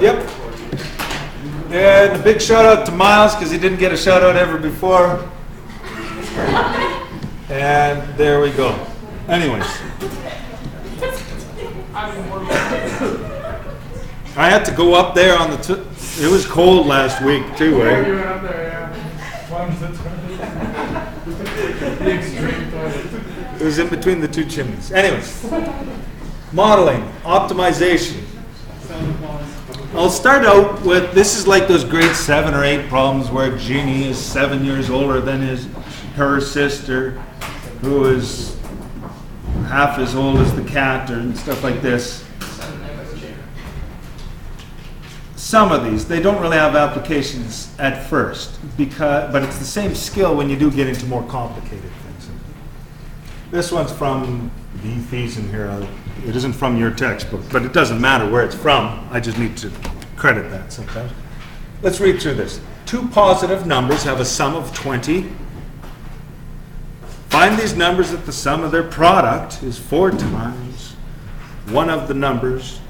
Yep. And a big shout out to Miles because he didn't get a shout out ever before. And there we go. Anyways. I had to go up there on the it was cold last week too, right? You went up there, yeah. It was in between the two chimneys. Anyways. Modeling, optimization. I'll start out with, this is like those grade 7 or 8 problems where Jeannie is 7 years older than her sister, who is half as old as the cat, and stuff like this. Some of these, they don't really have applications at first, but it's the same skill when you do get into more complicated things. This one's from the Thiessen here. It isn't from your textbook, but it doesn't matter where it's from. I just need to credit that sometimes. Let's read through this. Two positive numbers have a sum of 20. Find these numbers that the sum of their product is 4 times one of the numbers.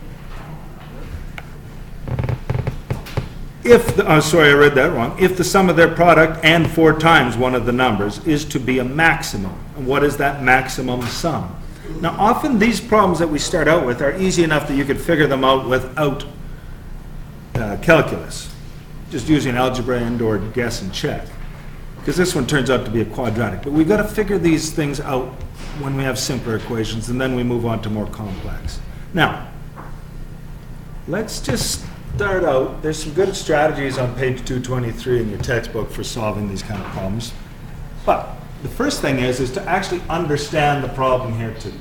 Sorry, I read that wrong. If the sum of their product and 4 times one of the numbers is to be a maximum. And what is that maximum sum? Now, often these problems that we start out with are easy enough that you could figure them out without calculus, just using algebra and or guess and check, because this one turns out to be a quadratic. But we've got to figure these things out when we have simpler equations, and then we move on to more complex. Now, let's just start out. There's some good strategies on page 223 in your textbook for solving these kind of problems. But the first thing is to actually understand the problem here too.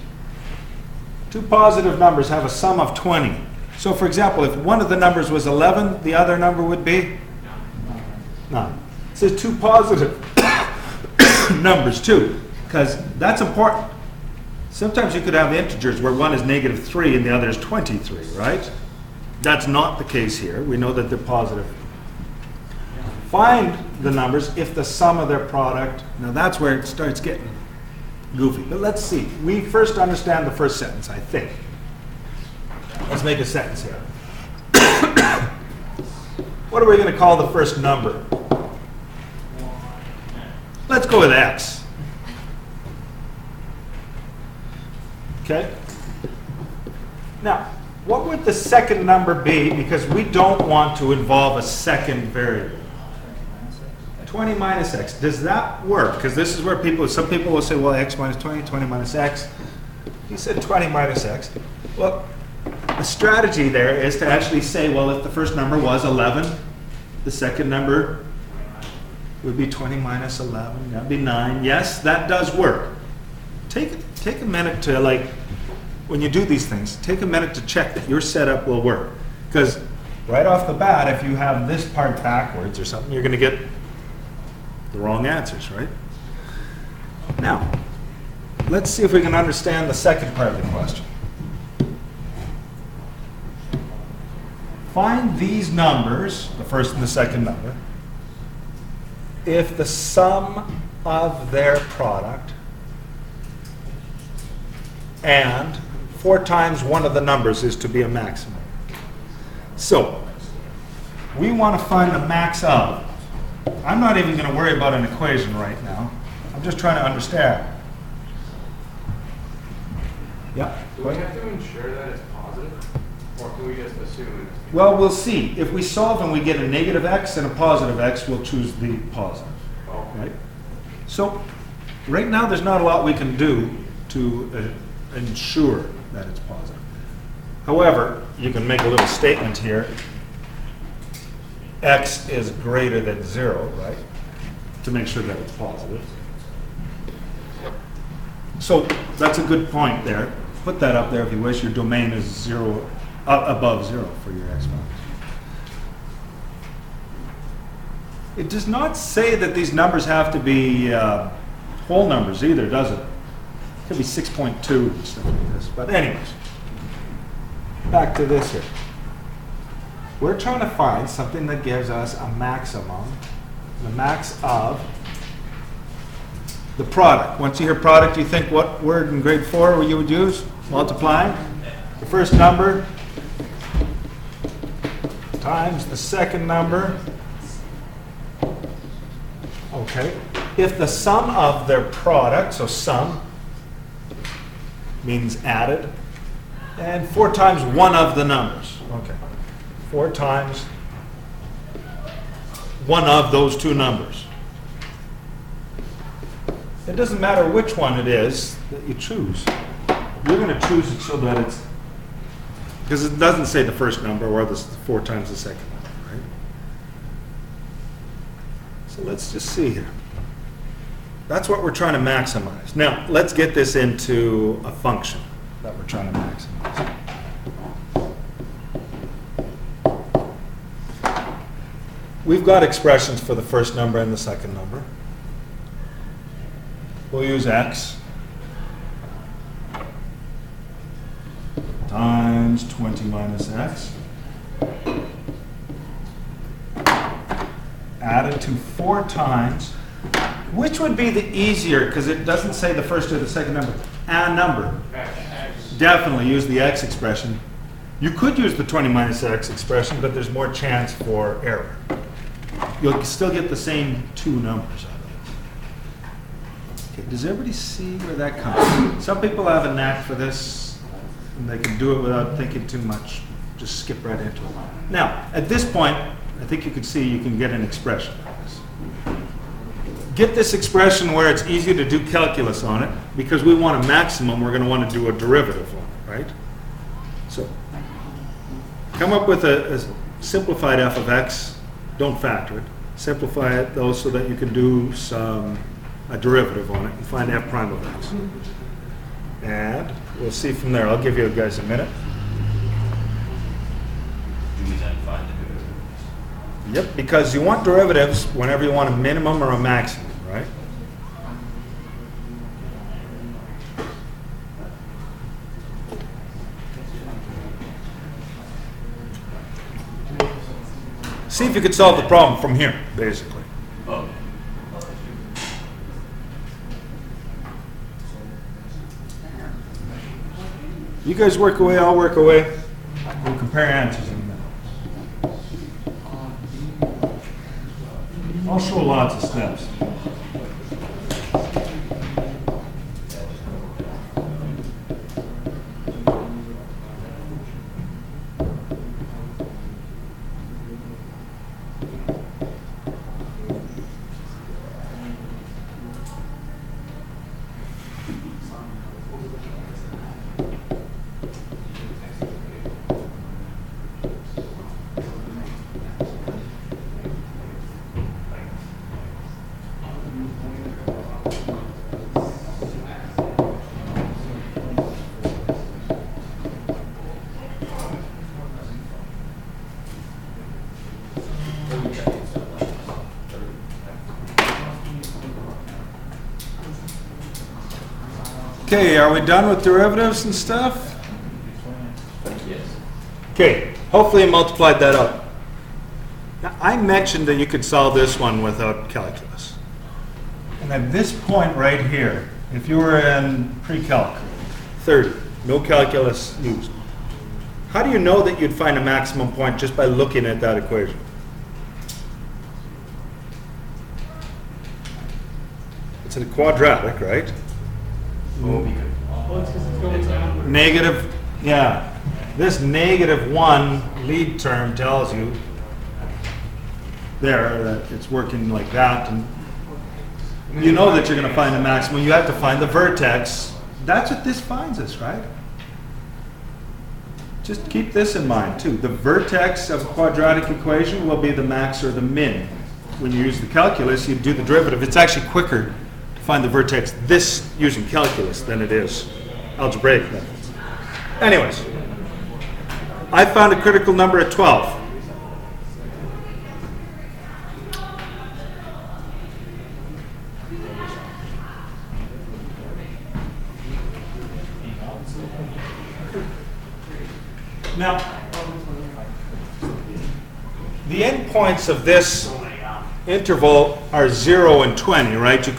Two positive numbers have a sum of 20. So for example, if one of the numbers was 11, the other number would be 9. It says two positive numbers too, because that's important. Sometimes you could have integers where one is -3 and the other is 23, right? That's not the case here. We know that they're positive. Find the numbers if the sum of their product, now that's where it starts getting goofy. But let's see. We first understand the first sentence, I think. Let's make a sentence here. What are we going to call the first number? Let's go with x. Okay? Now, what would the second number be? Because we don't want to involve a second variable. 20 minus x. Does that work? Because this is where some people will say, well, x minus 20, 20 minus x. He said 20 minus x. Well, the strategy there is to actually say, well, if the first number was 11, the second number would be 20 minus 11. That would be 9. Yes, that does work. Take a minute to, like, when you do these things, take a minute to check that your setup will work. Because right off the bat, if you have this part backwards or something, you're going to get the wrong answers, right? Now, let's see if we can understand the second part of the question. Find these numbers, the first and the second number, if the sum of their product and 4 times one of the numbers is to be a maximum. So, we want to find the max of. I'm not even going to worry about an equation right now. I'm just trying to understand. Yeah? Do we have to ensure that it's positive? Or can we just assume it's... Well, we'll see. If we solve and we get a negative x and a positive x, we'll choose the positive. Oh. Right? So, right now there's not a lot we can do to ensure that it's positive. However, you can make a little statement here. X is greater than 0, right? To make sure that it's positive. So that's a good point there. Put that up there if you wish. Your domain is 0, above 0 for your x values. It does not say that these numbers have to be whole numbers either, does it? It could be 6.2 and stuff like this. But anyways, back to this here. We're trying to find something that gives us a maximum, the max of the product. Once you hear product, you think what word in grade 4 you would use? Multiplying. The first number times the second number. Okay. If the sum of their product, so sum means added, and 4 times one of the numbers. Okay. 4 times one of those two numbers. It doesn't matter which one it is that you choose. You're going to choose it so that it's, because it doesn't say the first number or the 4 times the second number, right? So let's just see here. That's what we're trying to maximize. Now, let's get this into a function that we're trying to maximize. We've got expressions for the first number and the second number. We'll use x times 20 minus x added to 4 times, which would be the easier, because it doesn't say the first or the second number, a number. Definitely use the x expression. You could use the 20 minus x expression, but there's more chance for error. You'll still get the same 2 numbers out of it. Okay, does everybody see where that comes from? Some people have a knack for this, and they can do it without thinking too much. Just skip right into it. Now, at this point, I think you can see you can get an expression like this. Get this expression where it's easy to do calculus on it, because we want a maximum, we're going to want to do a derivative on it, right? So, come up with a simplified f of x. Don't factor it. Simplify it, though, so that you can do a derivative on it and find f prime of x. And we'll see from there. I'll give you guys a minute. Do we then find the derivatives? Yep, because you want derivatives whenever you want a minimum or a maximum, right? See if you could solve the problem from here, basically. Oh. You guys work away, I'll work away. We'll compare answers in a minute. I'll show lots of steps. Okay, are we done with derivatives and stuff? Yes. Okay, hopefully I multiplied that up. Now, I mentioned that you could solve this one without calculus. And at this point right here, if you were in pre-calc, 30, no calculus used. How do you know that you'd find a maximum point just by looking at that equation? It's a quadratic, right? Negative, yeah. This -1 lead term tells you there that it's working like that, and you know that you're going to find the maximum. You have to find the vertex. That's what this finds us, right? Just keep this in mind too. The vertex of a quadratic equation will be the max or the min. When you use the calculus, you do the derivative. It's actually quicker to find the vertex this using calculus than it is algebraic methods. Anyways, I found a critical number at 12. Now, the endpoints of this interval are 0 and 20, right? You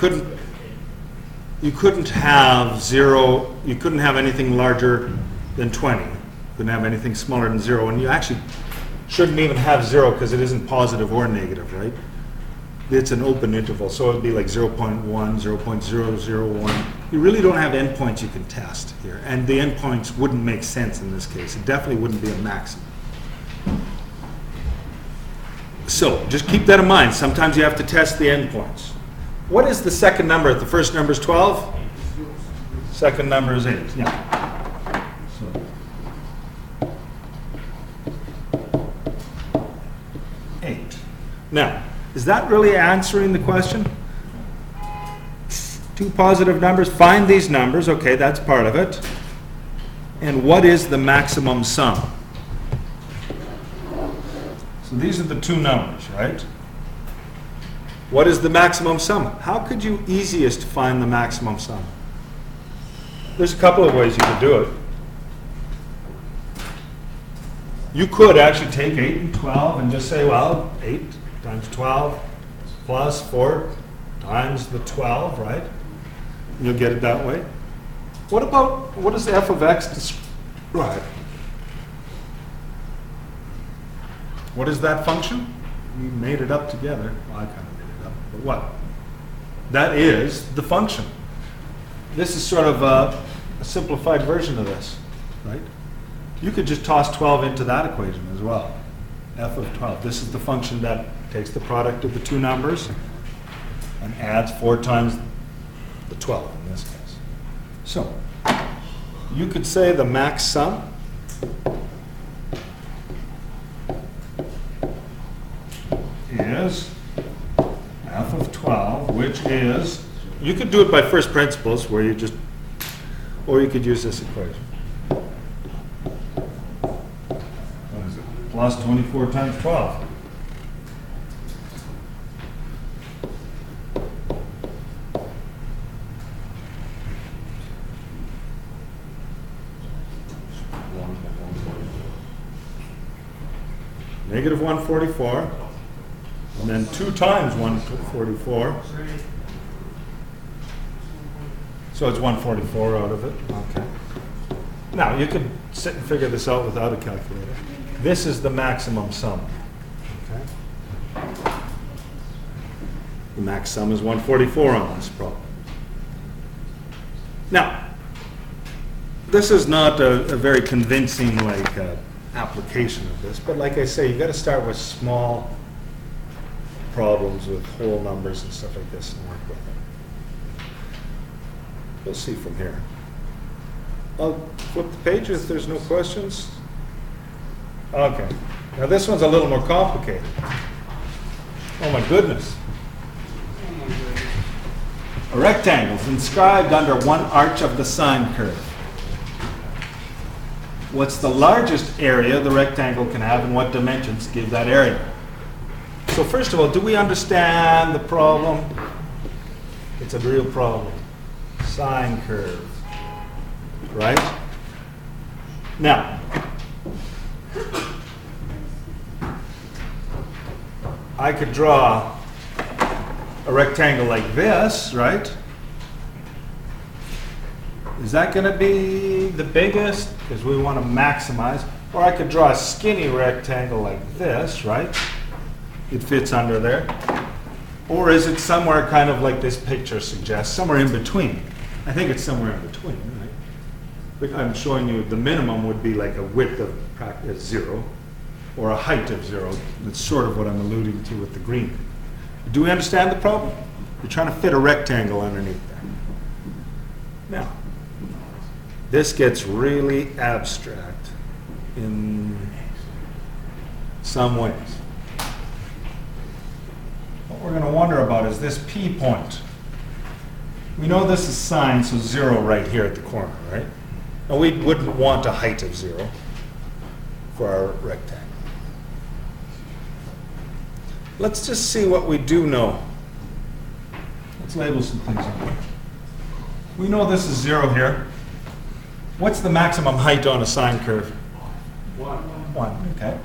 couldn't have 0, you couldn't have anything larger than 20. You couldn't have anything smaller than 0. And you actually shouldn't even have 0 because it isn't positive or negative, right? It's an open interval, so it'd be like 0.1, 0.001. You really don't have endpoints you can test here, and the endpoints wouldn't make sense in this case. It definitely wouldn't be a maximum. So just keep that in mind. Sometimes you have to test the endpoints. What is the second number? The first number is 12. Second number is 8. Yeah. So 8. Now, is that really answering the question? Two positive numbers. Find these numbers. Okay, that's part of it. And what is the maximum sum? So these are the two numbers, right? What is the maximum sum? How could you easiest find the maximum sum? There's a couple of ways you could do it. You could actually take 8 and 12 and just say, well, 8 times 12 plus 4 times the 12, right? And you'll get it that way. What does f of x describe? What is that function? We made it up together. Well, I kind of made it up. But what? That is the function. This is sort of a simplified version of this, right? You could just toss 12 into that equation as well. F of 12. This is the function that takes the product of the two numbers and adds 4 times the 12 in this case. So, you could say the max sum is f of 12, which is, you could do it by first principles, where you just, or you could use this equation. What is it? Plus 24 times 12. Negative 144. And then 2 times 144. So it's 144 out of it. Okay. Now, you could sit and figure this out without a calculator. This is the maximum sum. Okay. The max sum is 144 on this problem. Now, this is not a very convincing application of this, but like I say, you've got to start with small problems with whole numbers and stuff like this and work with them. We'll see from here. I'll flip the page if there's no questions. Okay. Now this one's a little more complicated. Oh my goodness. A rectangle is inscribed under one arch of the sine curve. What's the largest area the rectangle can have, and what dimensions give that area? So first of all, do we understand the problem? It's a real problem. Sine curve, right? Now, I could draw a rectangle like this, right? Is that going to be the biggest? Because we want to maximize. Or I could draw a skinny rectangle like this, right? It fits under there. Or is it somewhere kind of like this picture suggests, somewhere in between? I think it's somewhere in between, right? But I'm showing you the minimum would be like a width of 0 or a height of 0. That's sort of what I'm alluding to with the green. Do we understand the problem? You're trying to fit a rectangle underneath there. Now, this gets really abstract in some ways. What we're going to wonder about is this P point. We know this is sine, so 0 right here at the corner, right? And we wouldn't want a height of 0 for our rectangle. Let's just see what we do know. Let's label some things in here. We know this is 0 here. What's the maximum height on a sine curve? 1, okay.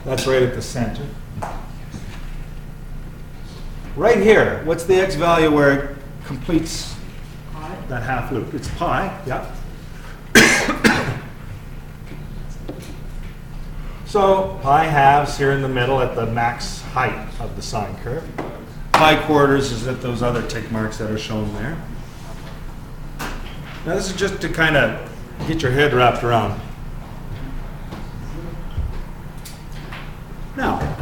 That's right at the center. Right here, what's the x value where it completes that half loop? It's pi, yeah. So pi halves here in the middle at the max height of the sine curve. Pi quarters is at those other tick marks that are shown there. Now this is just to kind of get your head wrapped around. Now,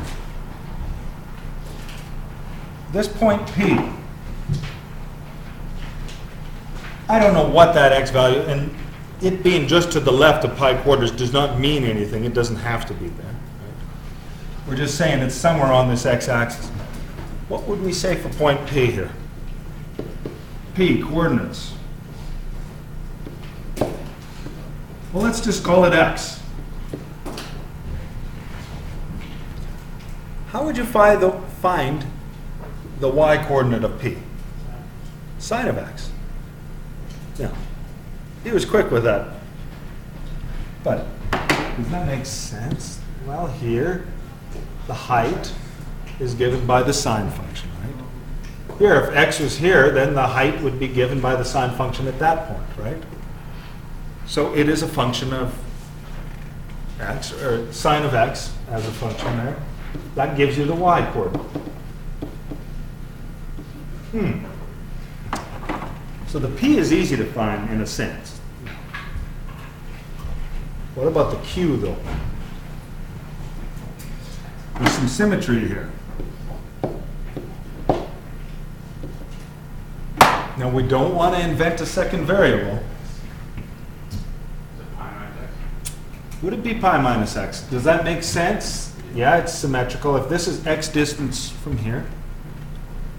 this point P, I don't know what that x value, and it being just to the left of pi quarters does not mean anything. It doesn't have to be there. Right? We're just saying it's somewhere on this x-axis. What would we say for point P here? P, coordinates. Well, let's just call it x. How would you find the y-coordinate of P? Sine of x. Yeah. He was quick with that. But does that make sense? Well, here, the height is given by the sine function, right? Here, if x was here, then the height would be given by the sine function at that point, right? So it is a function of x, or sine of x as a function there. That gives you the y-coordinate. So the p is easy to find in a sense. What about the q, though? There's some symmetry here. Now, we don't want to invent a second variable. Is it pi minus x? Would it be pi minus x? Does that make sense? Yeah, it's symmetrical. If this is x distance from here,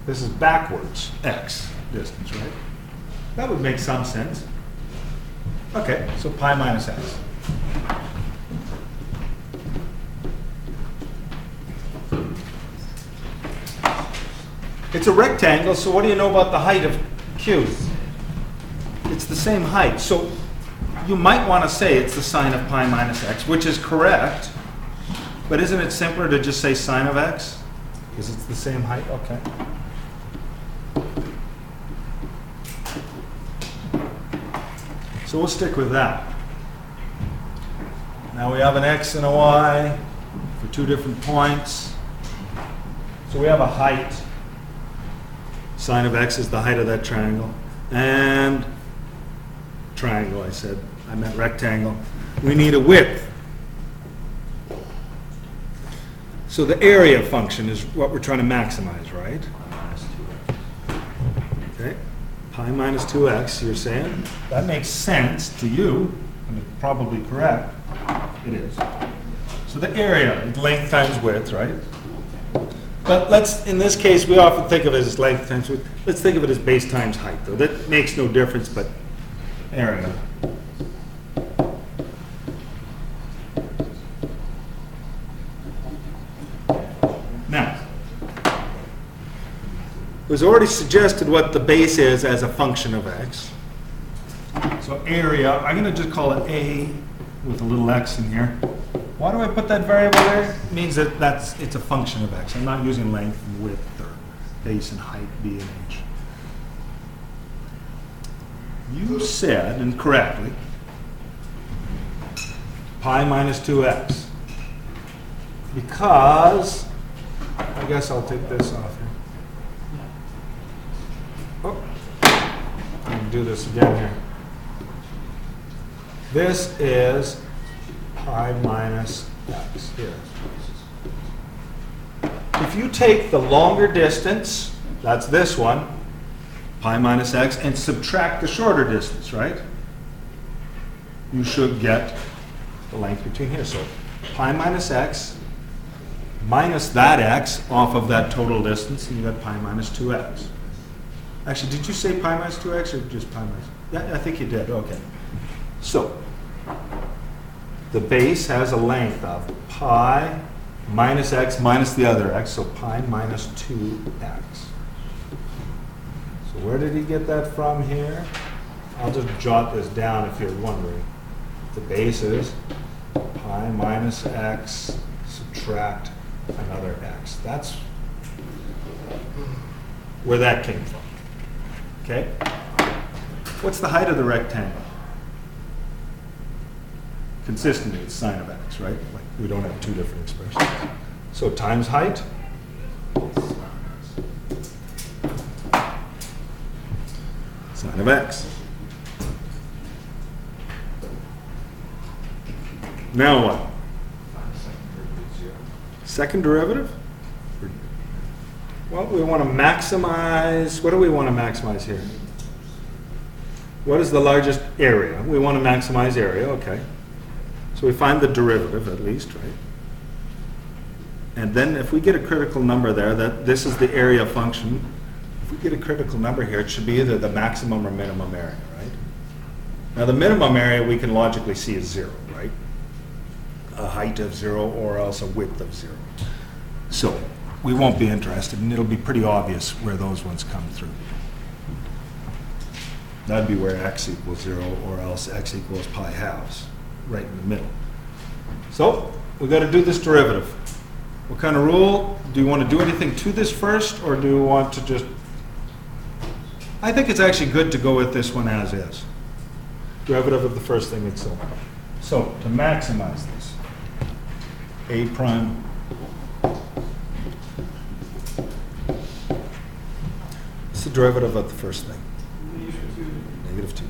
this is backwards x distance, right? That would make some sense. Okay, so pi minus x. It's a rectangle, so what do you know about the height of Q? It's the same height. So you might want to say it's the sine of pi minus x, which is correct. But isn't it simpler to just say sine of x? Because it's the same height? Okay. So we'll stick with that. Now we have an x and a y for two different points. So we have a height. Sine of x is the height of that triangle. And triangle, I said. I meant rectangle. We need a width. So the area function is what we're trying to maximize, right? Okay. Pi minus 2x, you're saying? That makes sense to you, and it's probably correct. It is. So the area is length times width, right? But let's, in this case, we often think of it as length times width. Let's think of it as base times height, though. That makes no difference, but area. Now, it was already suggested what the base is as a function of x. So area, I'm going to just call it A with a little x in here. Why do I put that variable there? It means that it's a function of x. I'm not using length and width or base and height, b and h. You said, and correctly, pi minus 2x. Because, I guess I'll take this off here. Oh, I can do this again here. This is pi minus x here. If you take the longer distance, that's this one, pi minus x, and subtract the shorter distance, right? You should get the length between here. So pi minus x minus that x off of that total distance, and you got pi minus 2x. Actually, did you say pi minus 2x or just pi minus? Yeah, I think you did. Okay. So the base has a length of pi minus x minus the other x, so pi minus 2x. So where did he get that from here? I'll just jot this down if you're wondering. The base is pi minus x subtract another x. That's where that came from. Okay? What's the height of the rectangle? consistently, it's sine of x, right? Like, we don't have two different expressions. So times height. Sine of x. Now what? Second derivative? Well, we want to maximize, what do we want to maximize here? What is the largest area? We want to maximize area, okay. So we find the derivative at least, right? And then if we get a critical number there, that this is the area function. If we get a critical number here, it should be either the maximum or minimum area, right? Now the minimum area we can logically see is 0, right? A height of 0 or else a width of 0. So we won't be interested, and it'll be pretty obvious where those ones come through. That'd be where x equals 0 or else x equals pi halves, right in the middle. So we've got to do this derivative. What kind of rule? Do you want to do anything to this first, or do you want to just... I think it's actually good to go with this one as is. Derivative of the first thing itself. So to maximize this, a prime what's the derivative of the first thing? -2.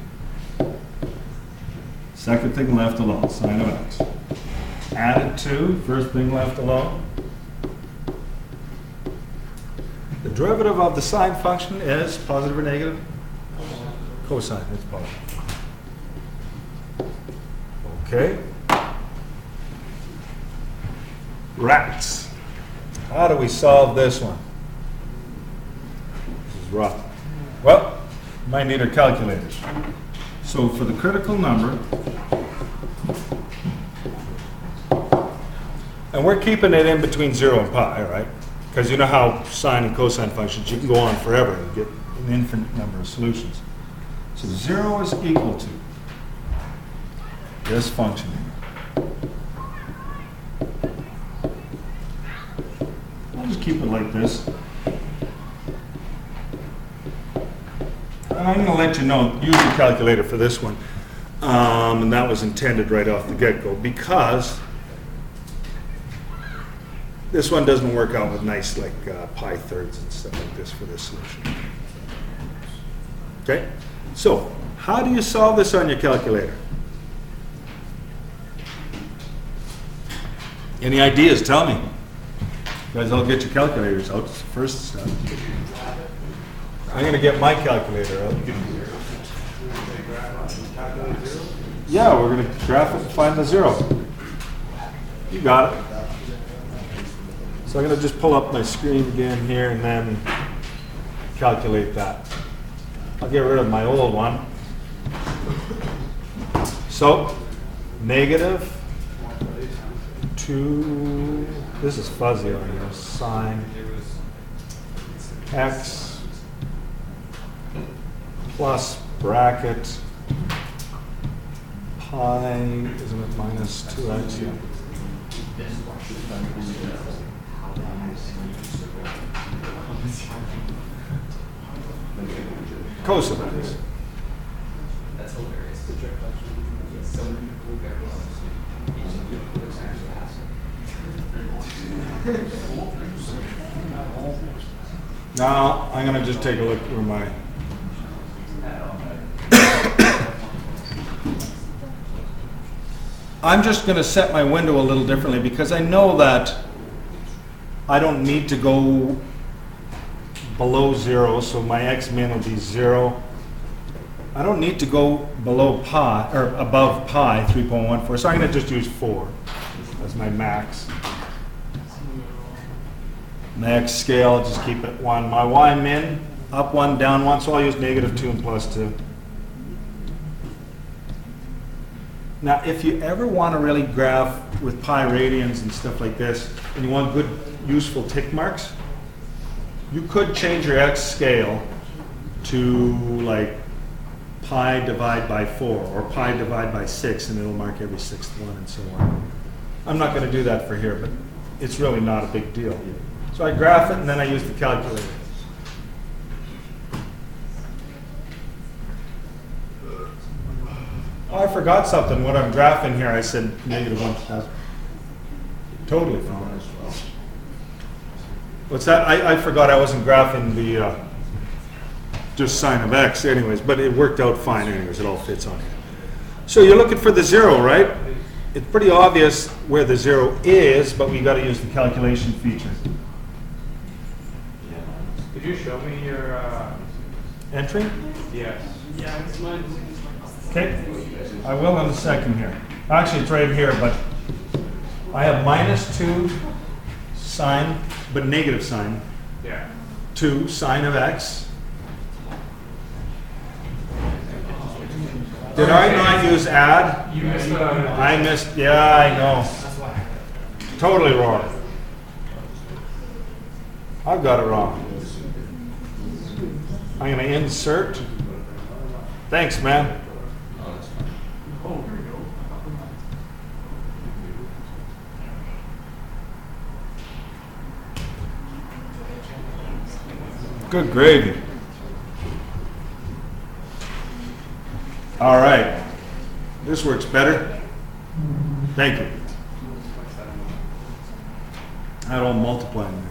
Second thing left alone, sine of x. Added to first thing left alone. The derivative of the sine function is positive or negative? Cosine, it's positive. Okay. Rats. How do we solve this one? This is rough. Well, might need our calculators. So for the critical number, and we're keeping it in between 0 and pi, right? Because you know how sine and cosine functions, you can go on forever and get an infinite number of solutions. So 0 is equal to this function here. I'll just keep it like this. And I'm going to let you know, use your calculator for this one. And that was intended right off the get-go because this one doesn't work out with nice like pi thirds and stuff like this for this solution. Okay? So, how do you solve this on your calculator? Any ideas? Tell me. You guys all get your calculators out. It's the first step. I'm going to get my calculator out. Yeah, we're going to graph it and find the 0. You got it. So I'm going to just pull up my screen again here and then calculate that. I'll get rid of my old one. So, -2, this is fuzzy on here, sine x plus bracket pi, isn't it minus 2x? Yeah. Cos of x. That's hilarious. Now, I'm going to just take a look through my... I'm just going to set my window a little differently because I know that I don't need to go below 0, so my x min will be 0. I don't need to go below pi, or above pi, 3.14, so I'm going to just use 4 as my max. My x scale, just keep it 1. My y min, up 1, down 1, so I'll use -2 and +2. Now, if you ever want to really graph with pi radians and stuff like this, and you want good, useful tick marks, you could change your x scale to like pi divide by 4 or pi divide by 6, and it'll mark every 6th one and so on. I'm not going to do that for here, but it's really not a big deal. So I graph it and then I use the calculator. Oh, I forgot something. What I'm graphing here, I said negative 1,000. Totally wrong. What's that? I forgot I wasn't graphing the just sine of x anyways, but it worked out fine anyways. It all fits on here. So you're looking for the 0, right? It's pretty obvious where the 0 is, but we got to use the calculation feature. Could you show me your, Entry? yes. Okay. I will in a second here. Actually, it's right here, but I have -2 sine, but negative sine, Yeah. 2 sine of x. Did I not use add? You missed the. I missed, yeah, I know. Totally wrong. I've got it wrong. I'm going to insert. Thanks, man. Oh, that's fine. Good gravy. All right. This works better. Thank you. I don't multiply in there.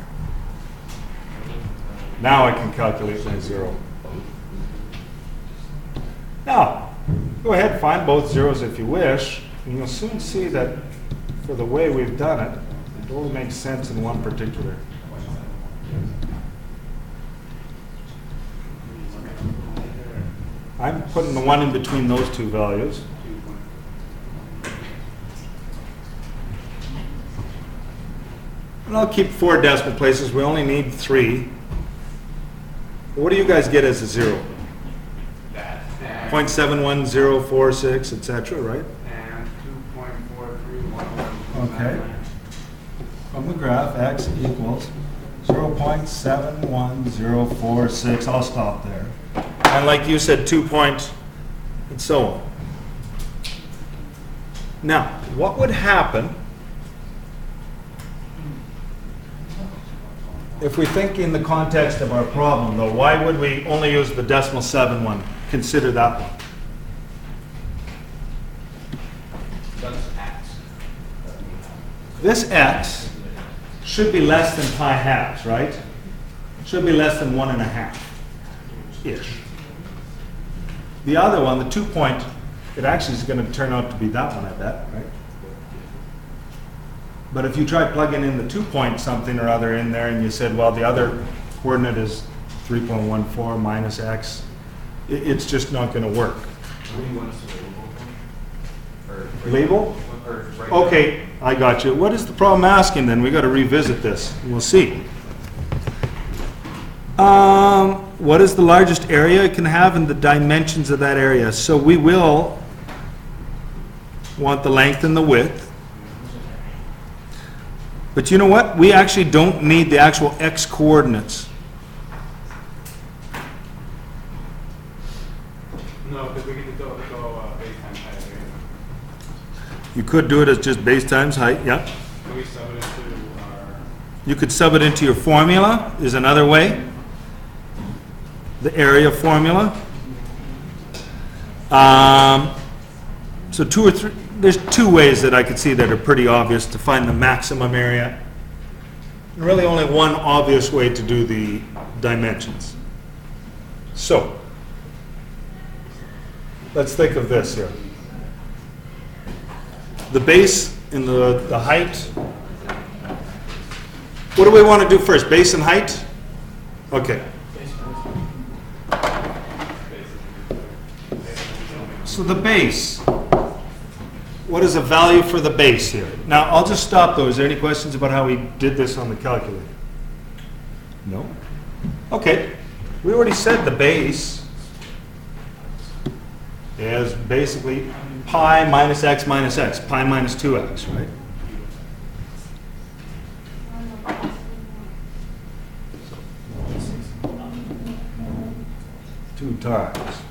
Now I can calculate my 0. Now, go ahead, find both zeros if you wish, and you'll soon see that for the way we've done it, it only makes sense in one particular. I'm putting the 1 in between those two values. And I'll keep 4 decimal places. We only need 3. What do you guys get as a 0? That. 0.71046, etc., right? And 2.4311. Okay. From the graph, x equals 0.71046. I'll stop there. And like you said, 2 point, and so on. Now, what would happen if we think in the context of our problem, though? Why would we only use the decimal 7 one? Consider that one. That's x. This x should be less than pi halves, right? Should be less than 1.5-ish. The other one, the 2 point, it actually is going to turn out to be that one, I bet, right? But if you try plugging in the 2 point something or other in there and you said, well, the other coordinate is 3.14 minus x, it's just not going to work. What do you want us to Label? label? Or break down? Okay, I got you. What is the problem asking then? We got to revisit this. We'll see. What is the largest area it can have and the dimensions of that area? So we will want the length and the width. But you know what? We actually don't need the actual x coordinates. No, because we can go base times height, right? You could do it as just base times height, yeah. Can we sub it into our, You could sub it into your formula, is another way. The area formula. So there's 2 ways that I could see that are pretty obvious to find the maximum area. And really only one obvious way to do the dimensions. So, let's think of this here. The base and the height. What do we want to do first, base and height? Okay. So the base, what is a value for the base here? Now, I'll just stop though. Is there any questions about how we did this on the calculator? No? Okay. We already said the base is basically pi minus x, pi minus 2x, right? Two times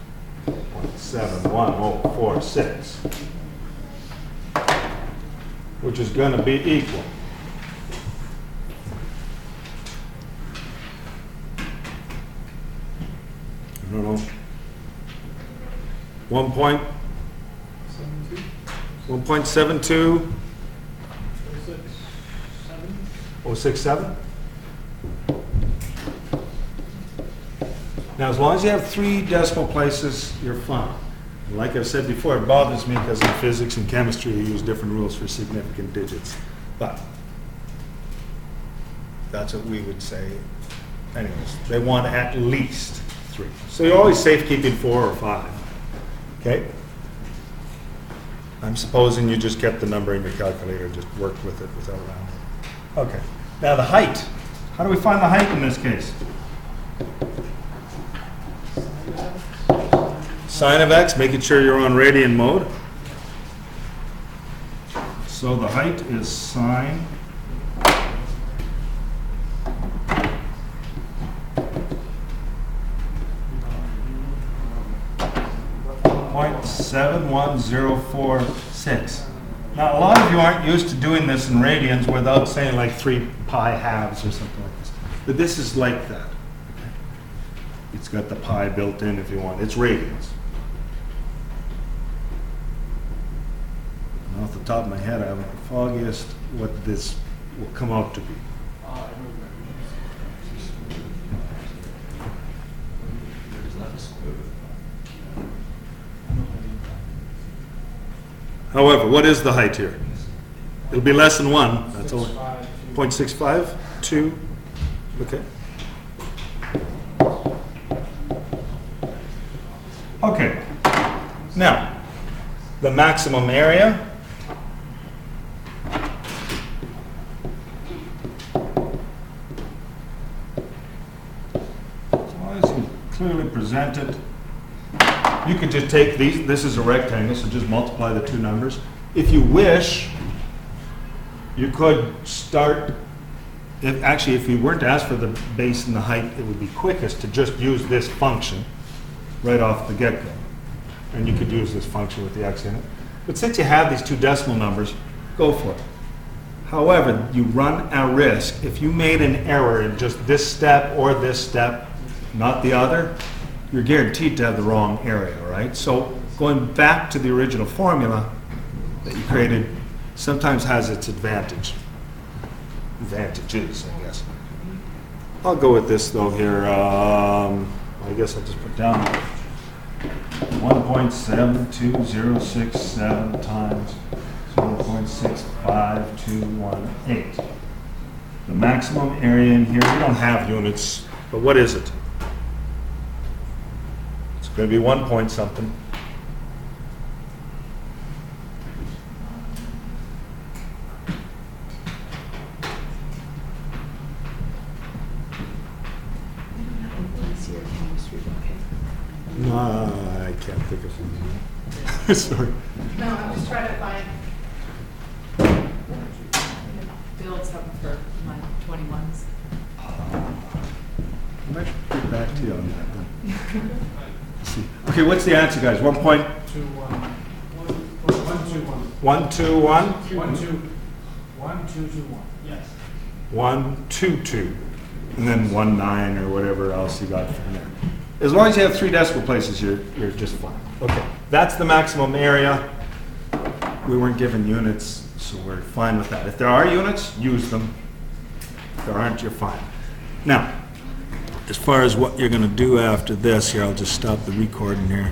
71046, which is going to be equal. I don't know. 1.71046 1.72, 067? Now, as long as you have 3 decimal places, you're fine. Like I've said before, it bothers me because in physics and chemistry, you use different rules for significant digits. But that's what we would say. Anyways, they want at least 3. So you're always safe keeping 4 or 5. Okay? I'm supposing you just kept the number in your calculator, just worked with it without rounding. Okay. Now the height. How do we find the height in this case? Sine of x, making sure you're on radian mode. So the height is sine . 0.71046. Now, a lot of you aren't used to doing this in radians without saying like 3 pi halves or something like this. But this is like that. Okay? It's got the pi built in if you want. It's radians. And off the top of my head, I haven't the foggiest what this will come out to be. However, what is the height here? It'll be less than 1. That's only 0.65, 2. Okay. Okay. Now, the maximum area. As long as you clearly present it. You could just take these, this is a rectangle, so just multiply the 2 numbers. If you wish, you could start, if you weren't asked for the base and the height, it would be quickest to just use this function right off the get-go. And you could use this function with the x in it. But since you have these 2 decimal numbers, go for it. However, you run a risk. If you made an error in just this step or this step, not the other, you're guaranteed to have the wrong area, right? So going back to the original formula that you created sometimes has its advantages, I guess. I'll go with this though here. I guess I'll just put down 1.72067 times 0.65218. The maximum area in here, we don't have units, but what is it? It's going to be 1 point something. No, I can't think of something. Sorry. No, I'm just trying to find, build something for my 21s. I might get back to you on that then. Let's see. Okay, what's the answer, guys? 1 point? 121. 1221. Yes. 122. And then 19 or whatever else you got from there. As long as you have 3 decimal places, you're just fine. Okay, that's the maximum area. We weren't given units, so we're fine with that. If there are units, use them. If there aren't, you're fine. Now, as far as what you're going to do after this, here, I'll just stop the recording here.